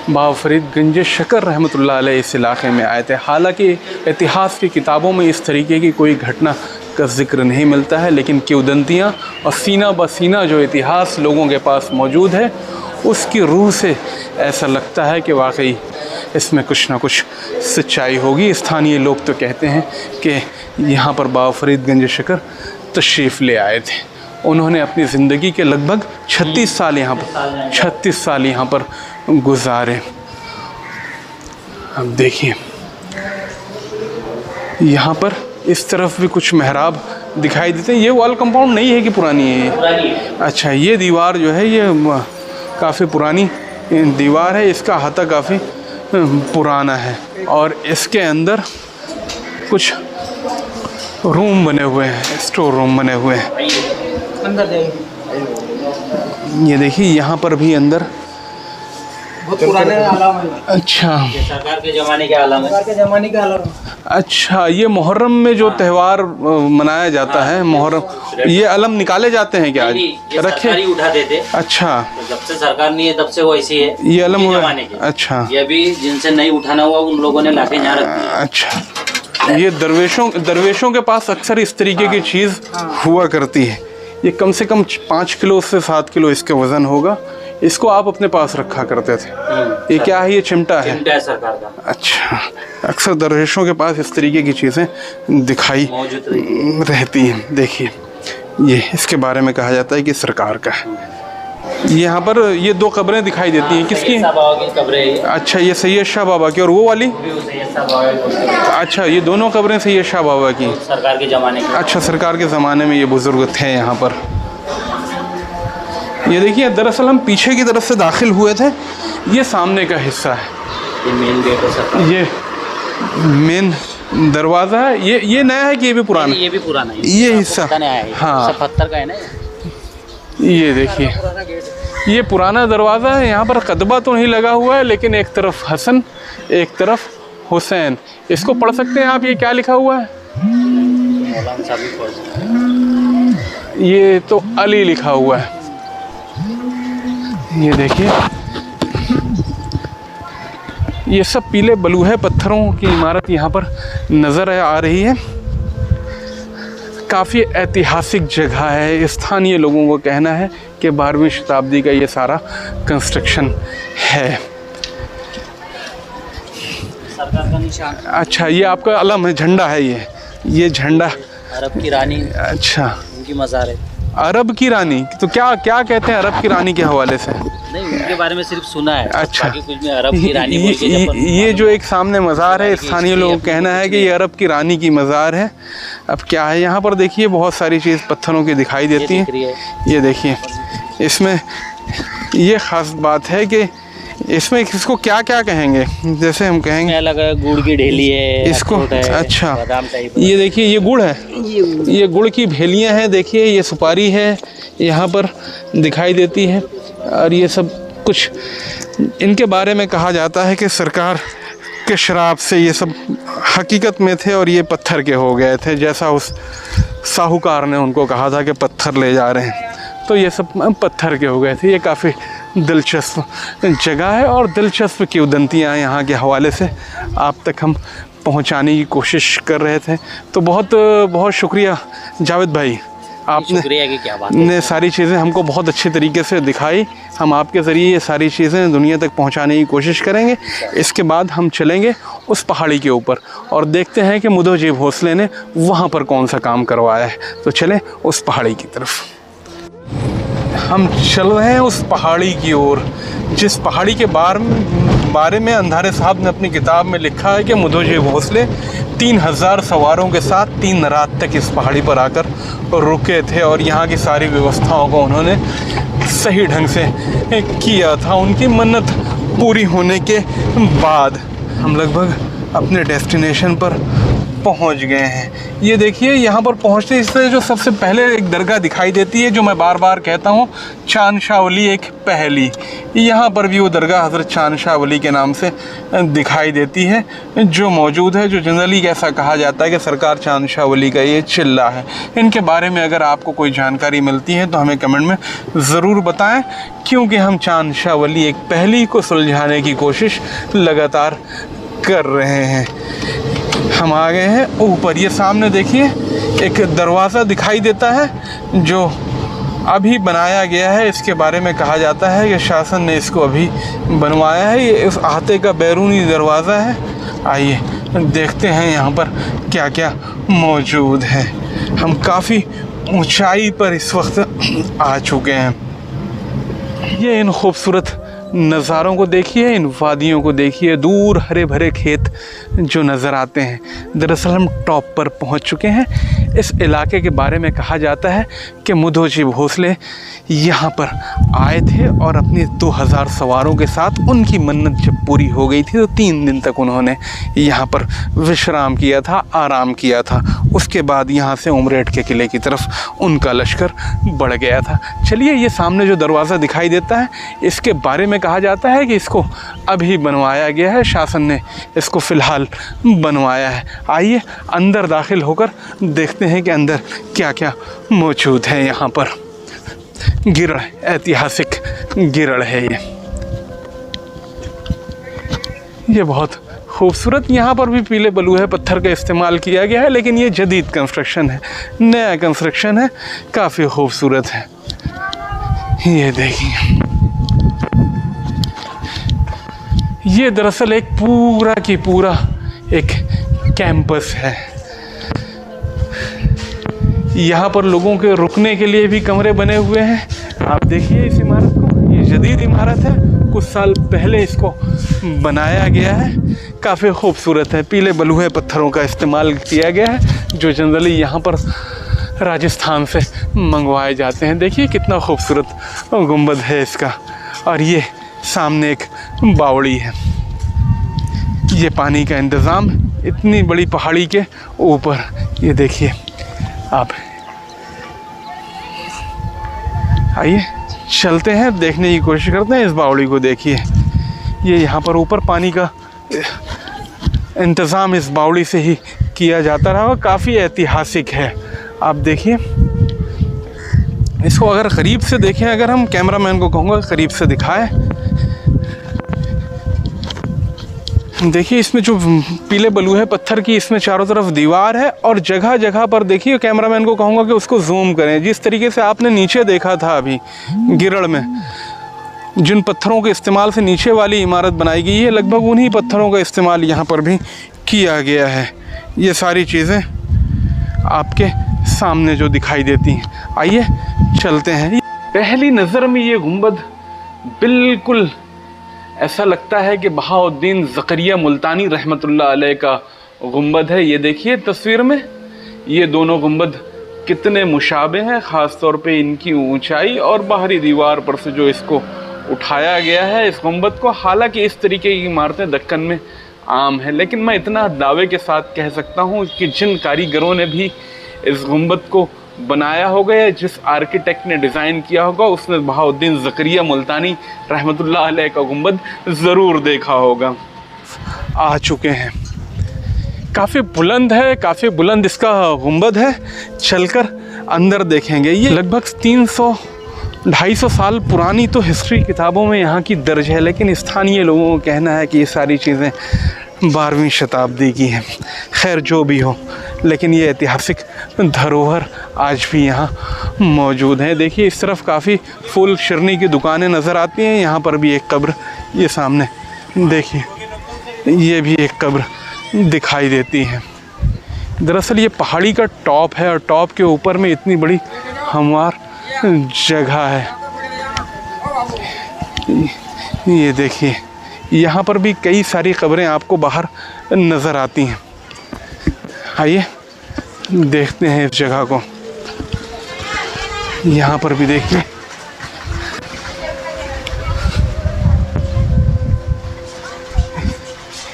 Speaker 1: बाबा फरीद गंज शक्कर रहमतुल्लाह अलैह इस इलाके में आए थे। हालांकि इतिहास की किताबों में इस तरीके की कोई घटना का जिक्र नहीं मिलता है, लेकिन किंवदंतियाँ और सीना बसीना जो इतिहास लोगों के पास मौजूद है उसकी रूह से ऐसा लगता है कि वाकई इसमें कुछ ना कुछ सच्चाई होगी। स्थानीय लोग तो कहते हैं कि यहाँ पर बाबा फरीद गंज शक्कर तशरीफ़ ले आए थे। उन्होंने अपनी ज़िंदगी के लगभग 36 साल यहाँ पर गुजारे। अब देखिए यहाँ पर इस तरफ भी कुछ मेहराब दिखाई देते हैं। ये वॉल कंपाउंड नहीं है कि पुरानी है ये? अच्छा, ये दीवार जो है ये काफ़ी पुरानी दीवार है। इसका अहाता काफ़ी पुराना है और इसके अंदर कुछ रूम बने हुए हैं, स्टोर रूम बने हुए हैं। ये देखिए यहाँ पर भी अंदर
Speaker 3: बहुत पुराने आलम है।
Speaker 1: अच्छा,
Speaker 2: सरकार के ज़माने के आलम है।
Speaker 1: अच्छा, ये मुहर्रम में जो त्यौहार मनाया जाता है, मुहर्रम, ये अलम निकाले जाते हैं क्या?
Speaker 2: रखे उठा देते।
Speaker 1: अच्छा,
Speaker 2: तो जब से सरकार नहीं है तब से वो ऐसी है
Speaker 1: ये अलम
Speaker 2: जमाने के।
Speaker 1: अच्छा,
Speaker 2: ये भी जिनसे नहीं उठाना हुआ उन लोगों ने लाके यहाँ रख दी।
Speaker 1: अच्छा, ये दरवेशों के पास अक्सर इस तरीके की चीज़ हुआ करती है। ये कम से कम 5 किलो से 7 किलो इसका वज़न होगा। इसको आप अपने पास रखा करते थे। ये क्या है? ये चिमटा है।
Speaker 2: चिमटा है सरकार का।
Speaker 1: अच्छा, अक्सर दरवेशों के पास इस तरीके की चीज़ें दिखाई
Speaker 2: मौजूद
Speaker 1: रहती हैं। देखिए, ये इसके बारे में कहा जाता है कि सरकार का है। यहाँ पर ये 2 कब्रें दिखाई देती हैं। किसकी?
Speaker 2: बाबा की कब्रें।
Speaker 1: अच्छा, ये सैयद शाह बाबा की, और वो वाली? अच्छा, ये दोनों कब्रें सैयद शाह बाबा की,
Speaker 2: सरकार के ज़माने की।
Speaker 1: अच्छा, सरकार के ज़माने में ये बुज़ुर्ग थे यहाँ पर। ये देखिए, दरअसल हम पीछे की तरफ से दाखिल हुए थे, ये सामने का हिस्सा है,
Speaker 2: ये मेन गेट है सरकार।
Speaker 1: ये मेन दरवाज़ा है। ये नया है कि ये भी पुराना?
Speaker 2: ये भी पुराना है।
Speaker 1: ये हिस्सा,
Speaker 2: हाँ, सब पत्थर का है ना।
Speaker 1: ये देखिए, ये पुराना दरवाज़ा है। यहाँ पर कदबा तो नहीं लगा हुआ है, लेकिन एक तरफ हसन, एक तरफ हुसैन। इसको पढ़ सकते हैं आप? ये क्या लिखा हुआ है?
Speaker 2: मौलाना साहब भी पढ़ सकते हैं।
Speaker 1: ये तो अली लिखा हुआ है। ये देखिए, ये सब पीले बलूहे पत्थरों की इमारत यहाँ पर नज़र आ रही है। काफ़ी ऐतिहासिक जगह है। स्थानीय लोगों को कहना है कि 12वीं शताब्दी का ये सारा कंस्ट्रक्शन है।
Speaker 2: सरकार का निशान।
Speaker 1: अच्छा, ये आपका अलम है, झंडा है ये झंडा।
Speaker 2: अरब की रानी।
Speaker 1: अच्छा,
Speaker 2: उनकी मज़ार है।
Speaker 1: अरब की रानी, तो क्या क्या कहते हैं अरब की रानी के हवाले से?
Speaker 2: नहीं, उनके बारे में सिर्फ सुना है।
Speaker 1: अच्छा,
Speaker 2: बाकी कुछ नहीं। अरब की रानी बोल के
Speaker 1: ये जो एक सामने मज़ार है, स्थानीय लोगों का कहना है कि ये अरब की रानी की मज़ार है। अब क्या है, यहाँ पर देखिए बहुत सारी चीज़ पत्थरों की दिखाई देती हैं। ये देखिए, इसमें ये ख़ास बात है कि इसमें इसको क्या क्या कहेंगे? जैसे हम कहेंगे
Speaker 2: अलग गुड़ की ढेली है
Speaker 1: इसको। अच्छा,
Speaker 2: बादाम टाइप।
Speaker 1: ये देखिए, ये गुड़ है, ये गुड़ की भेलियाँ हैं। देखिए, ये सुपारी है, यहाँ पर दिखाई देती है। और ये सब कुछ इनके बारे में कहा जाता है कि सरकार के शराब से ये सब हकीकत में थे और ये पत्थर के हो गए थे, जैसा उस साहूकार ने उनको कहा था कि पत्थर ले जा रहे हैं, तो ये सब पत्थर के हो गए थे। ये काफ़ी दिलचस्प जगह है और दिलचस्प किंवदंतियाँ यहाँ के हवाले से आप तक हम पहुँचाने की कोशिश कर रहे थे। तो बहुत बहुत शुक्रिया जावेद भाई, आपने
Speaker 2: की क्या बात
Speaker 1: ने सारी चीज़ें हमको बहुत अच्छे तरीके से दिखाई। हम आपके ज़रिए ये सारी चीज़ें दुनिया तक पहुंचाने की कोशिश करेंगे। इसके बाद हम चलेंगे उस पहाड़ी के ऊपर और देखते हैं कि मुदोजी भोसले ने वहाँ पर कौन सा काम करवाया है। तो चलें उस पहाड़ी की तरफ। हम चल रहे हैं उस पहाड़ी की ओर, जिस पहाड़ी के बारे में अंधारे साहब ने अपनी किताब में लिखा है कि मुदोजी भोसले 3000 सवारों के साथ 3 रात तक इस पहाड़ी पर आकर रुके थे और यहाँ की सारी व्यवस्थाओं को उन्होंने सही ढंग से किया था। उनकी मन्नत पूरी होने के बाद हम लगभग अपने डेस्टिनेशन पर पहुंच गए हैं। ये देखिए, यहाँ पर पहुँचते इससे जो सबसे पहले एक दरगाह दिखाई देती है, जो मैं बार बार कहता हूँ, चांद शाह वली एक पहली। यहाँ पर भी वो दरगाह हज़रत चांद शाह वली के नाम से दिखाई देती है, जो मौजूद है, जो जनरली ऐसा कहा जाता है कि सरकार चांद शाह वली का ये चिल्ला है। इनके बारे में अगर आपको कोई जानकारी मिलती है तो हमें कमेंट में ज़रूर बताएं, क्योंकि हम चांद शाह वली एक पहली को सुलझाने की कोशिश लगातार कर रहे हैं। हम आ गए हैं ऊपर। ये सामने देखिए एक दरवाज़ा दिखाई देता है जो अभी बनाया गया है। इसके बारे में कहा जाता है कि शासन ने इसको अभी बनवाया है। ये उस अहाते का बैरूनी दरवाज़ा है। आइए देखते हैं यहाँ पर क्या क्या मौजूद है। हम काफ़ी ऊंचाई पर इस वक्त आ चुके हैं। ये इन खूबसूरत नज़ारों को देखिए, इन वादियों को देखिए, दूर हरे भरे खेत जो नज़र आते हैं। दरअसल हम टॉप पर पहुंच चुके हैं। इस इलाके के बारे में कहा जाता है कि मुदोजी भोसले यहाँ पर आए थे और अपने 2000 सवारों के साथ उनकी मन्नत जब पूरी हो गई थी तो 3 दिन तक उन्होंने यहाँ पर विश्राम किया था, आराम किया था। उसके बाद यहाँ से उमरेठ के किले की तरफ उनका लश्कर बढ़ गया था। चलिए, ये सामने जो दरवाज़ा दिखाई देता है, इसके बारे में कहा जाता है कि इसको अभी बनवाया गया है, शासन ने इसको फ़िलहाल बनवाया है। आइए अंदर दाखिल होकर देखते हैं कि अंदर क्या क्या मौजूद है। यहाँ पर गिरड़, ऐतिहासिक गिरड़ है ये बहुत खूबसूरत। यहाँ पर भी पीले बलूहे पत्थर का इस्तेमाल किया गया है, लेकिन ये जदीद कंस्ट्रक्शन है, नया कंस्ट्रक्शन है, काफ़ी खूबसूरत है। ये देखिए, ये दरअसल एक पूरा की पूरा एक कैंपस है। यहाँ पर लोगों के रुकने के लिए भी कमरे बने हुए हैं। आप देखिए इस इमारत को, ये जदीद इमारत है, कुछ साल पहले इसको बनाया गया है। काफ़ी खूबसूरत है, पीले बलुए पत्थरों का इस्तेमाल किया गया है जो जनरली यहाँ पर राजस्थान से मंगवाए जाते हैं। देखिए कितना खूबसूरत गुंबद है इसका। और ये सामने एक बावड़ी है। ये पानी का इंतज़ाम इतनी बड़ी पहाड़ी के ऊपर, ये देखिए आप। आइए चलते हैं, देखने की कोशिश करते हैं इस बावड़ी को। देखिए ये यहाँ पर ऊपर पानी का इंतज़ाम इस बावड़ी से ही किया जाता रहा और काफ़ी ऐतिहासिक है। आप देखिए इसको, अगर करीब से देखें, अगर हम कैमरामैन को कहूँगा करीब से दिखाएं। देखिए इसमें जो पीले बलुए पत्थर की इसमें चारों तरफ दीवार है और जगह जगह पर देखिए, कैमरामैन को कहूँगा कि उसको जूम करें। जिस तरीके से आपने नीचे देखा था अभी गिरड़ में, जिन पत्थरों के इस्तेमाल से नीचे वाली इमारत बनाई गई है, लगभग उन्हीं पत्थरों का इस्तेमाल यहाँ पर भी किया गया है। ये सारी चीज़ें आपके सामने जो दिखाई देती हैं। आइए चलते हैं। पहली नज़र में ये गुंबद बिल्कुल ऐसा लगता है कि बहाउद्दीन ज़करिया मुल्तानी रहमतुल्लाह अलैह का गुंबद है। ये देखिए तस्वीर में ये दोनों गुंबद कितने मुशाबे हैं, ख़ास तौर पे इनकी ऊंचाई और बाहरी दीवार पर से जो इसको उठाया गया है इस गुंबद को। हालांकि इस तरीके की इमारतें दक्कन में आम है, लेकिन मैं इतना दावे के साथ कह सकता हूँ कि जिन कारीगरों ने भी इस गुंबद को बनाया होगा या जिस आर्किटेक्ट ने डिज़ाइन किया होगा, उसने बहाउद्दीन ज़करिया मुल्तानी रहमतुल्लाह अलैह का गुंबद ज़रूर देखा होगा। आ चुके हैं, काफ़ी बुलंद है, काफ़ी बुलंद इसका गुंबद है। चलकर अंदर देखेंगे। ये लगभग 300-250 साल पुरानी तो हिस्ट्री किताबों में यहाँ की दर्ज है, लेकिन स्थानीय लोगों का कहना है कि ये सारी चीज़ें 12वीं शताब्दी की हैं। खैर जो भी हो, लेकिन ये ऐतिहासिक धरोहर आज भी यहाँ मौजूद है। देखिए इस तरफ काफ़ी फूल शिरनी की दुकानें नज़र आती हैं। यहाँ पर भी एक कब्र, ये सामने देखिए ये भी एक कब्र दिखाई देती है। दरअसल ये पहाड़ी का टॉप है और टॉप के ऊपर में इतनी बड़ी हमवार जगह है। ये देखिए यहाँ पर भी कई सारी कब्रें आपको बाहर नज़र आती हैं। आइए देखते हैं इस जगह को। यहाँ पर भी देखिए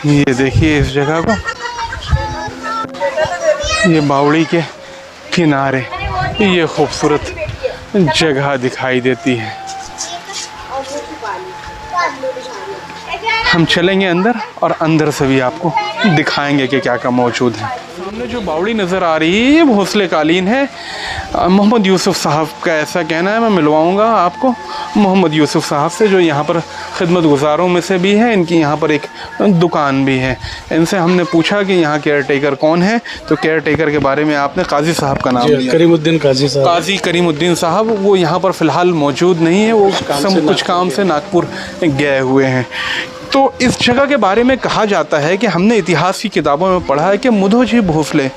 Speaker 1: ये देखिए इस जगह को, ये बावड़ी के किनारे ये खूबसूरत जगह दिखाई देती है। हम चलेंगे अंदर और अंदर से भी आपको दिखाएंगे कि क्या क्या मौजूद है। सामने जो बावड़ी नज़र आ रही है ये भोसले कालीन है। मोहम्मद यूसुफ साहब का ऐसा कहना है। मैं मिलवाऊंगा आपको मोहम्मद यूसुफ साहब से, जो यहाँ पर खिदमत गुजारों में से भी हैं। इनकी यहाँ पर एक दुकान भी है। इनसे हमने पूछा कि यहाँ केयर टेकर कौन है, तो केयर टेकर के बारे में आपने काजी साहब का नाम लिया,
Speaker 5: करीमुद्दीन काजी साहब।
Speaker 1: काजी करीमुद्दीन साहब, वो यहाँ पर फ़िलहाल मौजूद नहीं है, वो कुछ काम से नागपुर गए हुए हैं। तो इस जगह के बारे में कहा जाता है कि हमने इतिहास की किताबों में पढ़ा है कि मुधोजी भोसले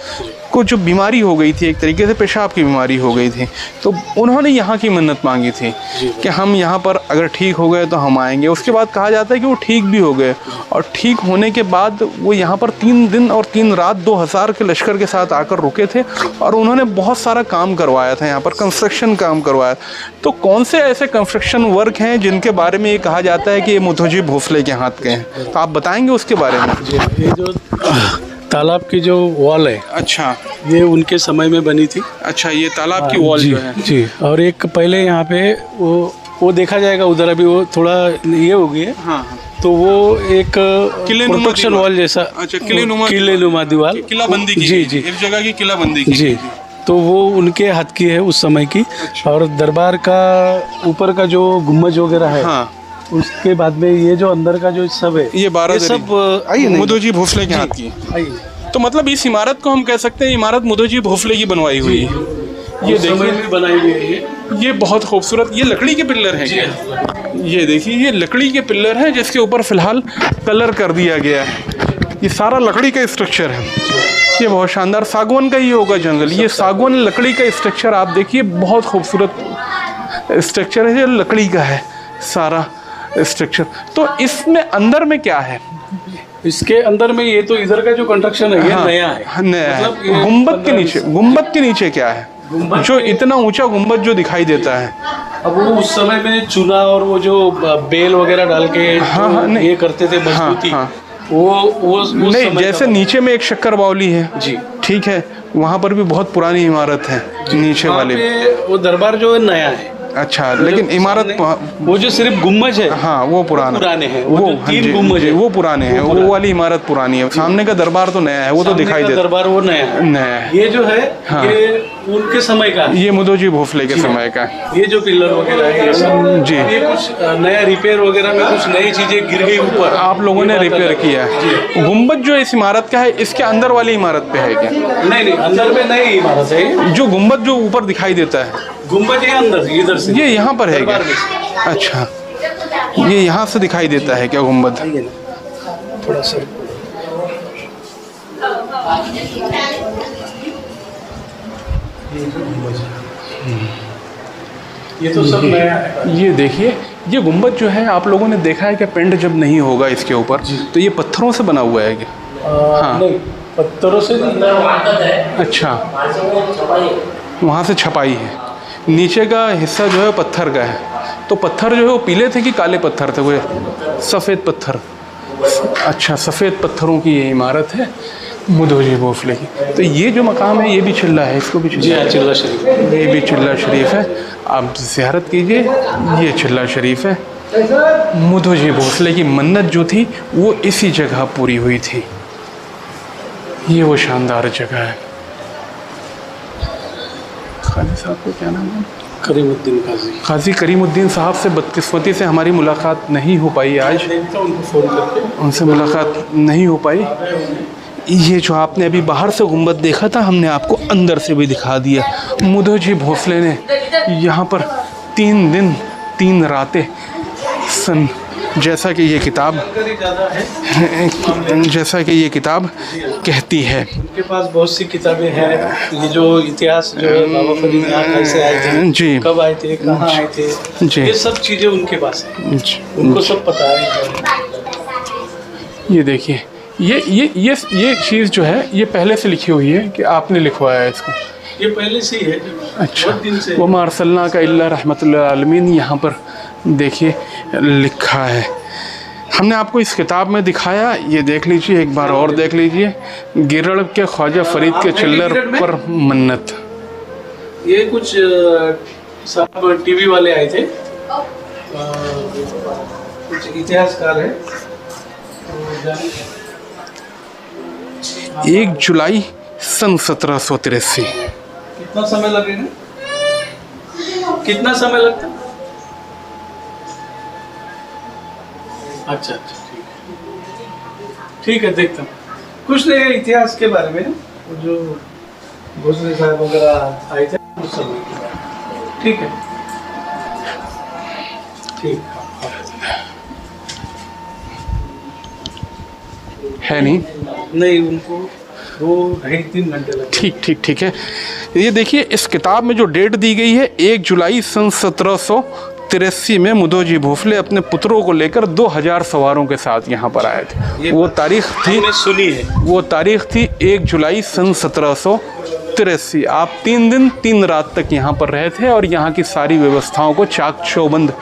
Speaker 1: को जो बीमारी हो गई थी, एक तरीके से पेशाब की बीमारी हो गई थी, तो उन्होंने यहाँ की मन्नत मांगी थी कि हम यहाँ पर अगर ठीक हो गए तो हम आएंगे। उसके बाद कहा जाता है कि वो ठीक भी हो गए और ठीक होने के बाद वो यहाँ पर 3 दिन और 3 रात 2000 के लश्कर के साथ आकर रुके थे और उन्होंने बहुत सारा काम करवाया था, यहाँ पर कंस्ट्रक्शन काम करवाया। तो कौन से ऐसे कंस्ट्रक्शन वर्क हैं जिनके बारे में ये कहा जाता है कि ये मुधोजी भोसले के हाथ के हैं, तो आप बताएंगे उसके बारे में?
Speaker 5: ये जो तालाब की जो वॉल है,
Speaker 1: अच्छा,
Speaker 5: ये उनके समय में बनी थी।
Speaker 1: अच्छा, ये तालाब की वॉल जो है
Speaker 5: जी। और एक पहले यहाँ पे वो देखा जाएगा उधर, अभी वो थोड़ा ये हो गई है।
Speaker 1: हाँ,
Speaker 5: तो वो एक प्रोटेक्शन वॉल जैसा,
Speaker 1: अच्छा, किलेनुमा
Speaker 5: दीवार,
Speaker 1: किलाबंदी की,
Speaker 5: जी जी,
Speaker 1: इस जगह की किलाबंदी की
Speaker 5: जी। तो वो उनके हाथ की है उस समय की।
Speaker 1: अच्छा।
Speaker 5: और दरबार का ऊपर का जो गुम्बज वगैरह है,
Speaker 1: हाँ,
Speaker 5: उसके बाद में ये जो अंदर का जो सब है,
Speaker 1: ये 12
Speaker 5: सब
Speaker 1: मुधोजी भोसले के हाथ की। तो मतलब इस इमारत को हम कह सकते हैं इमारत मुधोजी भोसले की बनवाई हुई है। ये देखिए
Speaker 5: बनाई हुई है।
Speaker 1: ये बहुत खूबसूरत, ये लकड़ी के पिलर हैं क्या? ये देखिए, ये लकड़ी के पिलर हैं जिसके ऊपर फिलहाल कलर कर दिया गया है। ये सारा लकड़ी का स्ट्रक्चर है। ये बहुत शानदार, सागवान का ही होगा जंगल। ये सागवान लकड़ी का स्ट्रक्चर आप देखिए, बहुत खूबसूरत स्ट्रक्चर है, ये लकड़ी का है सारा स्ट्रक्चर। तो इसमें अंदर में क्या है?
Speaker 5: इसके अंदर में ये तो इधर का जो कंस्ट्रक्शन है ये नया है,
Speaker 1: नया है।
Speaker 5: मतलब ये
Speaker 1: गुंबद के नीचे क्या है? जो इतना ऊंचा गुंबद जो दिखाई देता है,
Speaker 5: अब वो उस समय में चूना और वो जो बेल वगैरह डाल के
Speaker 1: नहीं,
Speaker 5: ये करते थे मजबूती, वो
Speaker 1: नहीं, जैसे नीचे में एक शक्कर बावली है
Speaker 5: जी,
Speaker 1: ठीक है, वहाँ पर भी बहुत पुरानी इमारत है नीचे वाले।
Speaker 5: वो दरबार जो है नया है।
Speaker 1: अच्छा, लेकिन इमारत
Speaker 5: वो जो सिर्फ गुम्बज है,
Speaker 1: हाँ वो पुराने
Speaker 5: हैं।
Speaker 1: वो
Speaker 5: जो 3 गुम्बज है
Speaker 1: वो पुराने हैं। वो वाली इमारत पुरानी है। सामने का दरबार तो नया है, वो तो दिखाई देता।
Speaker 5: दरबार वो नया है। ये जो है ये उनके समय का है।
Speaker 1: ये मुदोजी भोसले के समय का है।
Speaker 5: ये जो पिलर वगैरह है
Speaker 1: जी,
Speaker 5: ये कुछ नया रिपेयर वगैरह में कुछ नई चीजें गिर गई ऊपर,
Speaker 1: आप लोगों ने रिपेयर किया है। गुंबद जो इस इमारत का है, इसके अंदर वाली इमारत पे है क्या?
Speaker 5: नहीं, अंदर में नई इमारत है।
Speaker 1: जो गुंबद जो ऊपर दिखाई देता है,
Speaker 5: गुंबद ये अंदर इधर से,
Speaker 1: ये यहाँ पर है क्या? अच्छा, ये यहाँ से दिखाई देता है क्या गुंबद?
Speaker 5: थोड़ा सा ये तो सब नया है।
Speaker 1: ये देखिए, ये गुंबद जो है आप लोगों ने देखा है कि पेंट जब नहीं होगा इसके ऊपर तो ये पत्थरों से बना हुआ है क्या? हाँ,
Speaker 5: नहीं, पत्थरों से नहीं।
Speaker 1: अच्छा, वहाँ से छपाई है। नीचे का हिस्सा जो है पत्थर का है। तो पत्थर जो है वो पीले थे कि काले पत्थर थे? वो सफ़ेद पत्थर। अच्छा, सफ़ेद पत्थरों की ये इमारत है मुदोजी भोसले की। तो ये जो मकाम है ये भी चिल्ला है, इसको भी
Speaker 5: चिल्ला शरीफ,
Speaker 1: ये भी चिल्ला शरीफ है। आप ज़ियारत कीजिए, ये चिल्ला शरीफ है। मुदोजी भोसले की मन्नत जो थी वो इसी जगह पूरी हुई थी। ये वो शानदार जगह है। खाजी साहब को क्या नाम है?
Speaker 5: करीमुद्दीन काजी।
Speaker 1: काजी करीमुद्दीन साहब से बदकिस्मती से हमारी मुलाकात नहीं हो पाई आज।
Speaker 5: उनको फ़ोन करके
Speaker 1: उनसे मुलाकात नहीं हो पाई। ये जो आपने अभी बाहर से गुंबद देखा था, हमने आपको अंदर से भी दिखा दिया। मुदोजी भोसले ने यहाँ पर 3 दिन 3 रातें सन, जैसा कि ये किताब कहती है।
Speaker 5: उनके पास बहुत सी किताबें हैं। ये जो इतिहास जो है, बाबा फरीद यहाँ कैसे आए थे,
Speaker 1: जी,
Speaker 5: कब आए थे, कहाँ आए थे,
Speaker 1: जी,
Speaker 5: ये सब चीज़ें उनके पास हैं। उनको सब पता है।
Speaker 1: ये देखिए, ये चीज़ जो है ये पहले से लिखी हुई है कि आपने लिखवाया है इसको?
Speaker 5: ये पहले से ही है।
Speaker 1: अच्छा, वो मारसलना का इल्ला रहमतुल्लिल आलमीन यहाँ पर देखिए लिखा है। हमने आपको इस किताब में दिखाया, ये देख लीजिए, एक बार और देख लीजिए। गिरड़ के ख्वाजा फरीद के चिल्लर पर मन्नत।
Speaker 5: ये कुछ साहब टीवी वाले आए थे, कुछ इतिहासकार है।
Speaker 1: 1 जुलाई सन 1783।
Speaker 5: कितना समय लगेगा? कितना समय लगता? अच्छा, ठीक है, देखता हूँ। कुछ नहीं है इतिहास के बारे में, जो भोसले साहब वगैरह आए थे उस समय के बारे में। ठीक है, ठीक
Speaker 1: है
Speaker 5: नहीं, उनको 2-2.5-3 घंटे लगे।
Speaker 1: ठीक है। ये देखिए, इस किताब में जो डेट दी गई है 1 जुलाई सन 1783 में मुदोजी भोसले अपने पुत्रों को लेकर 2000 सवारों के साथ यहाँ पर आए थे। वो तारीख थी,
Speaker 5: सुनी है,
Speaker 1: वो तारीख थी 1 जुलाई सन 1783। आप 3 दिन 3 रात तक यहाँ पर रहे थे और यहाँ की सारी व्यवस्थाओं को चाक चौबंद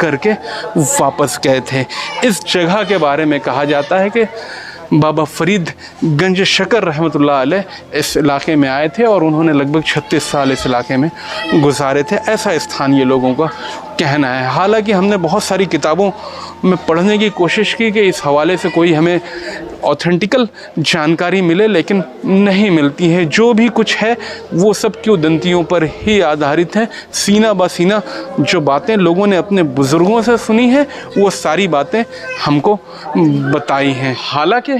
Speaker 1: करके वापस गए थे। इस जगह के बारे में कहा जाता है कि बाबा फरीद गंज शकर रहमतुल्लाह अलैह इस इलाके में आए थे और उन्होंने लगभग 36 साल इस इलाके में गुजारे थे, ऐसा स्थानीय लोगों का कहना है। हालांकि हमने बहुत सारी किताबों में पढ़ने की कोशिश की कि इस हवाले से कोई हमें ऑथेंटिकल जानकारी मिले, लेकिन नहीं मिलती है। जो भी कुछ है वो सब किंवदंतियों पर ही आधारित है। सीना बा सीना जो बातें लोगों ने अपने बुज़ुर्गों से सुनी हैं वो सारी बातें हमको बताई हैं। हालांकि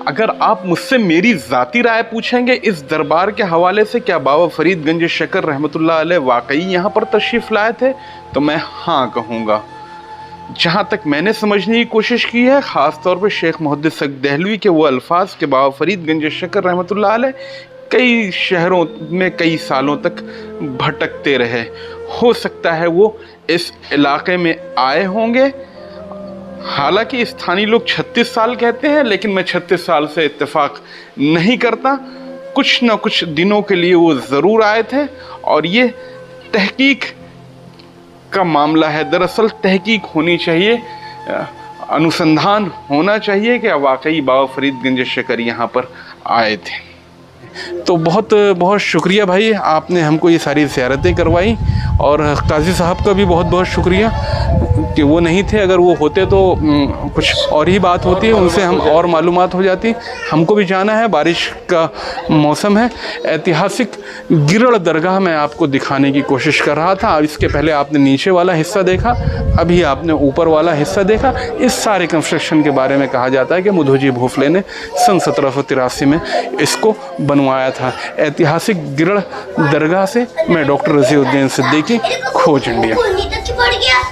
Speaker 1: अगर आप मुझसे मेरी ज़ाती राय पूछेंगे इस दरबार के हवाले से, क्या बाबा फरीद गंज शकर रहमतुल्लाह अलैह वाकई यहाँ पर तशरीफ़ लाए थे, तो मैं हाँ कहूँगा। जहाँ तक मैंने समझने की कोशिश की है, ख़ास तौर पे शेख मुहद्दिस सक दहलवी के वो अल्फाज के बाबा फरीद गंज शकर रहमतुल्लाह अलैह कई शहरों में कई सालों तक भटकते रहे। हो सकता है वो इस इलाके में आए होंगे। हालांकि स्थानीय लोग 36 साल कहते हैं, लेकिन मैं 36 साल से इत्तेफाक नहीं करता। कुछ न कुछ दिनों के लिए वो ज़रूर आए थे और ये तहकीक का मामला है। दरअसल तहकीक होनी चाहिए, अनुसंधान होना चाहिए कि वाकई बाबा फरीद गंज शकर यहाँ पर आए थे। तो बहुत बहुत शुक्रिया भाई, आपने हमको ये सारी ज़ियारतें करवाई, और काजी साहब का भी बहुत बहुत शुक्रिया कि वो नहीं थे। अगर वो होते तो कुछ और ही बात होती है, उनसे हम और मालूमात हो जाती। हमको भी जाना है, बारिश का मौसम है। ऐतिहासिक गिरड़ दरगाह मैं आपको दिखाने की कोशिश कर रहा था। इसके पहले आपने नीचे वाला हिस्सा देखा, अभी आपने ऊपर वाला हिस्सा देखा। इस सारे कंस्ट्रक्शन के बारे में कहा जाता है कि मुधोजी भोसले ने सन 1783 में इसको बनवाया था। ऐतिहासिक गिरड़ दरगाह से मैं डॉक्टर रज़ीउद्दीन सिद्दीकी, खोज इंडिया।